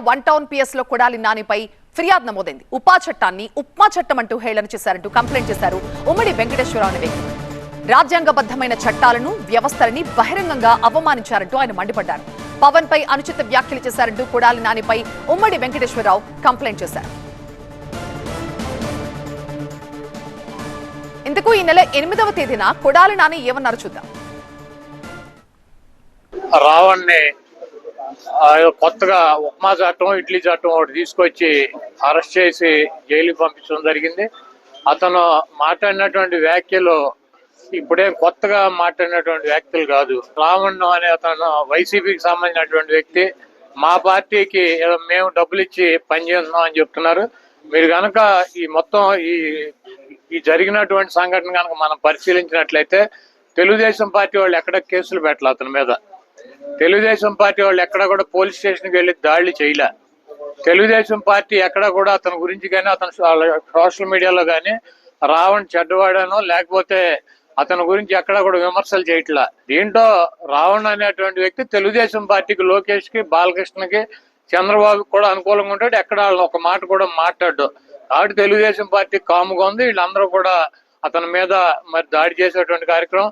One town PS లో కొడాలి నానిపై ఫిర్యాదు నమోదైంది. ఉపా చట్టాన్ని ఉప్మా చట్టం అంటూ హేళన చేశారంటూ కంప్లైంట్ చేశారు ఉమ్మడి వెంకటేశ్వరరావు అనే వ్యక్తి. రాజ్యాంగబద్ధమైన చట్టాలను వ్యవస్థలని బహిరంగంగా అవమానించారంటూ ఆయన మండిపడ్డారు. పవన్ పై అనుచిత వ్యాఖ్యలు చేశారంటూ కొడాలి నానిపై ఉమ్మడి వెంకటేశ్వరరావు కంప్లైంట్ చేశారు. ఇంతకు ఈ నెల 8వ తేదీన కొడాలి నాని ఏమన్నారు చూద్దాం. రావణ్ణి కొత్తగా ఉప్మా చట్టం ఇడ్లీ చట్టం ఒకటి తీసుకొచ్చి అరెస్ట్ చేసి జైలుకి పంపించడం జరిగింది. అతను మాట్లాడినటువంటి వ్యాఖ్యలు ఇప్పుడేం కొత్తగా మాట్లాడినటువంటి వ్యాఖ్యలు కాదు. రావణ్ అనే అతను వైసీపీకి సంబంధించినటువంటి వ్యక్తి. మా పార్టీకి మేము డబ్బులు ఇచ్చి పనిచేస్తున్నాం అని చెప్తున్నారు. మీరు కనుక ఈ మొత్తం ఈ జరిగినటువంటి సంఘటన కనుక మనం పరిశీలించినట్లయితే తెలుగుదేశం పార్టీ వాళ్ళు ఎక్కడ కేసులు పెట్టలే అతని మీద. తెలుగుదేశం పార్టీ వాళ్ళు ఎక్కడ కూడా పోలీస్ స్టేషన్కి వెళ్ళి దాడులు చేయలే. తెలుగుదేశం పార్టీ ఎక్కడ కూడా అతని గురించి కానీ అతను సోషల్ మీడియాలో కానీ రావణ్ చెడ్డవాడనో లేకపోతే అతని గురించి ఎక్కడ కూడా విమర్శలు చేయట్లా. దీంట్లో రావణ్ అనేటువంటి వ్యక్తి తెలుగుదేశం పార్టీకి, లోకేష్ కి, బాలకృష్ణకి, చంద్రబాబుకి కూడా అనుకూలంగా ఉంటాడు. ఎక్కడ వాళ్ళు ఒక మాట కూడా మాట్లాడు. కాబట్టి తెలుగుదేశం పార్టీ కాముగా ఉంది. వీళ్ళందరూ కూడా అతని మీద మరి దాడి చేసేటువంటి కార్యక్రమం